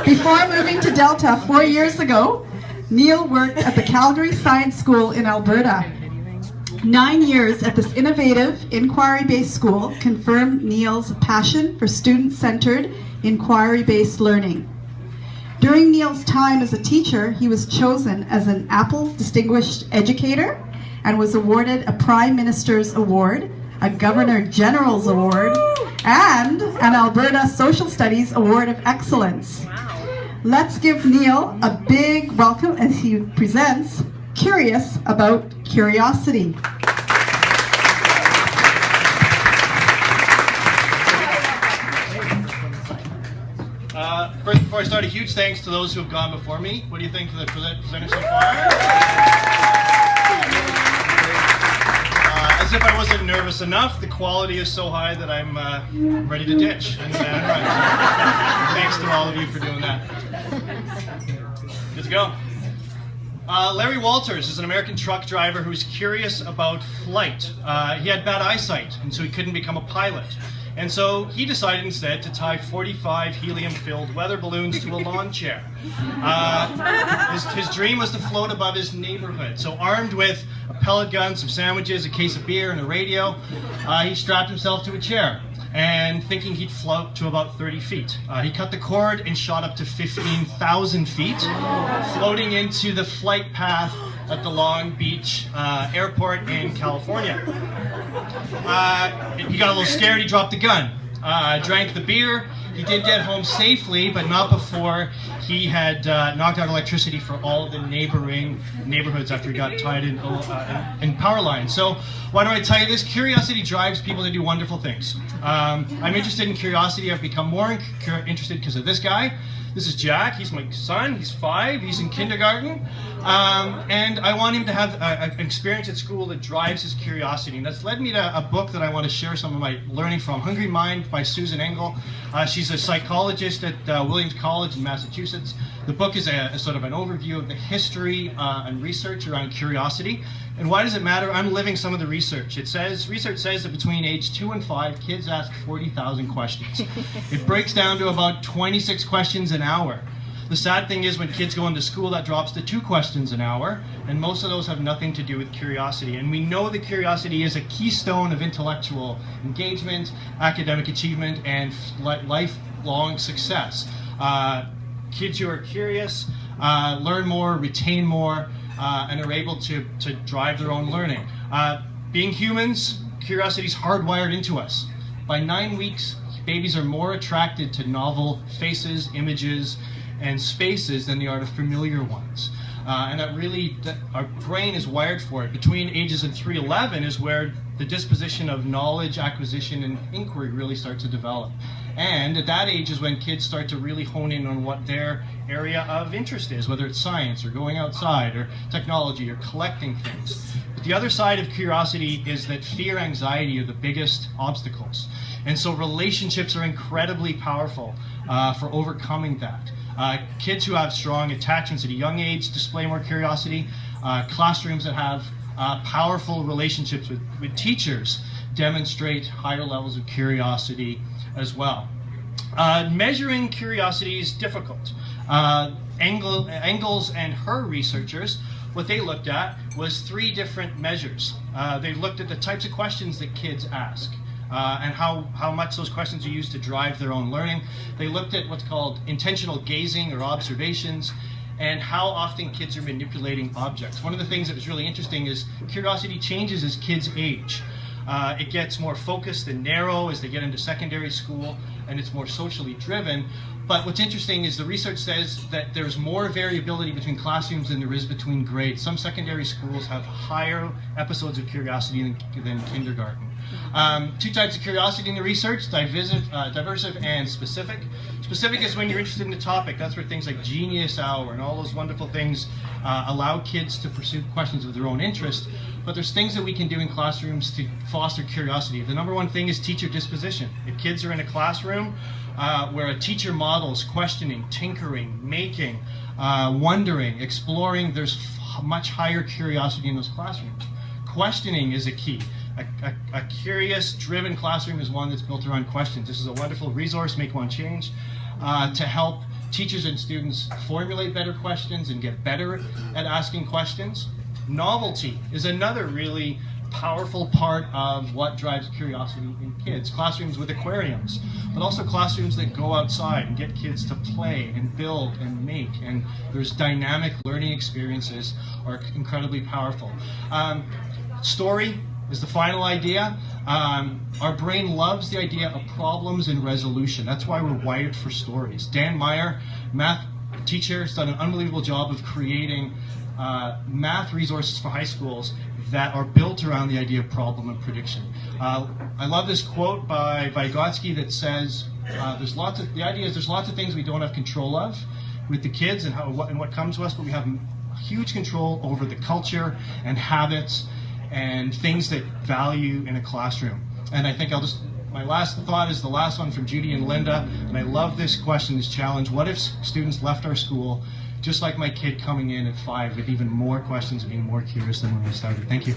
Before moving to Delta 4 years ago, Neil worked at the Calgary Science School in Alberta. 9 years at this innovative, inquiry-based school confirmed Neil's passion for student-centered, inquiry-based learning. During Neil's time as a teacher, he was chosen as an Apple Distinguished Educator and was awarded a Prime Minister's Award, a Governor General's Award, and an Alberta Social Studies Award of Excellence. Let's give Neil a big welcome as he presents Curious About Curiosity. First, before I start, a huge thanks to those who have gone before me. What do you think of the presenters so far? As if I wasn't nervous enough, the quality is so high that I'm ready to ditch and run. Thanks to all of you for doing that. Good to go. Larry Walters is an American truck driver who's curious about flight. He had bad eyesight, and so he couldn't become a pilot. And so he decided instead to tie 45 helium-filled weather balloons to a lawn chair. His dream was to float above his neighborhood. So armed with a pellet gun, some sandwiches, a case of beer, and a radio, he strapped himself to a chair, and thinking he'd float to about 30 feet. He cut the cord and shot up to 15,000 feet, floating into the flight path at the Long Beach airport in California. He got a little scared, he dropped the gun, drank the beer. He did get home safely, but not before he had knocked out electricity for all of the neighboring neighborhoods after he got tied in power lines. So why do I tell you this? Curiosity drives people to do wonderful things. I'm interested in curiosity. I've become more interested because of this guy. This is Jack. He's my son. He's 5. He's in kindergarten. And I want him to have an experience at school that drives his curiosity. And that's led me to a book that I want to share some of my learning from, Hungry Mind by Susan Engel. She's a psychologist at Williams College in Massachusetts. The book is a sort of an overview of the history and research around curiosity. And why does it matter? I'm living some of the research. Research says that between age 2 and 5, kids ask 40,000 questions. It breaks down to about 26 questions an hour. The sad thing is when kids go into school, that drops to 2 questions an hour, and most of those have nothing to do with curiosity. And we know that curiosity is a keystone of intellectual engagement, academic achievement, and lifelong success. Kids who are curious learn more, retain more, and are able to drive their own learning. Being humans, curiosity is hardwired into us. By 9 weeks, babies are more attracted to novel faces, images, and spaces than they are to familiar ones. And our brain is wired for it. Between ages of 3 and 11 is where the disposition of knowledge, acquisition, and inquiry really start to develop. And at that age is when kids start to really hone in on what their area of interest is, whether it's science or going outside or technology or collecting things. But the other side of curiosity is that fear and anxiety are the biggest obstacles. And so relationships are incredibly powerful for overcoming that. Kids who have strong attachments at a young age display more curiosity. Classrooms that have powerful relationships with teachers demonstrate higher levels of curiosity as well. Measuring curiosity is difficult. Engels and her researchers, what they looked at was 3 different measures. They looked at the types of questions that kids ask. And how much those questions are used to drive their own learning. They looked at what's called intentional gazing or observations, and how often kids are manipulating objects. One of the things that was really interesting is curiosity changes as kids age. It gets more focused and narrow as they get into secondary school, and it's more socially driven. But what's interesting is the research says that there's more variability between classrooms than there is between grades. Some secondary schools have higher episodes of curiosity than kindergarten. 2 types of curiosity in the research, diversive and specific. Specific is when you're interested in the topic. That's where things like Genius Hour and all those wonderful things allow kids to pursue questions of their own interest. But there's things that we can do in classrooms to foster curiosity. The number one thing is teacher disposition. If kids are in a classroom where a teacher models questioning, tinkering, making, wondering, exploring, there's much higher curiosity in those classrooms. Questioning is a key. A curious, driven classroom is one that's built around questions. This is a wonderful resource, Make One Change, to help teachers and students formulate better questions and get better at asking questions. Novelty is another really powerful part of what drives curiosity in kids. Classrooms with aquariums, but also classrooms that go outside and get kids to play and build and make, and there's dynamic learning experiences are incredibly powerful. Story is the final idea. Our brain loves the idea of problems and resolution. That's why we're wired for stories. Dan Meyer, math teacher, has done an unbelievable job of creating math resources for high schools that are built around the idea of problem and prediction. I love this quote by Vygotsky that says, the idea is there's lots of things we don't have control of with the kids and what comes to us, but we have huge control over the culture and habits and things that value in a classroom. And I think my last thought is the last one from Judy and Linda, and I love this question, this challenge. What if students left our school just like my kid coming in at 5 with even more questions and being more curious than when we started? Thank you.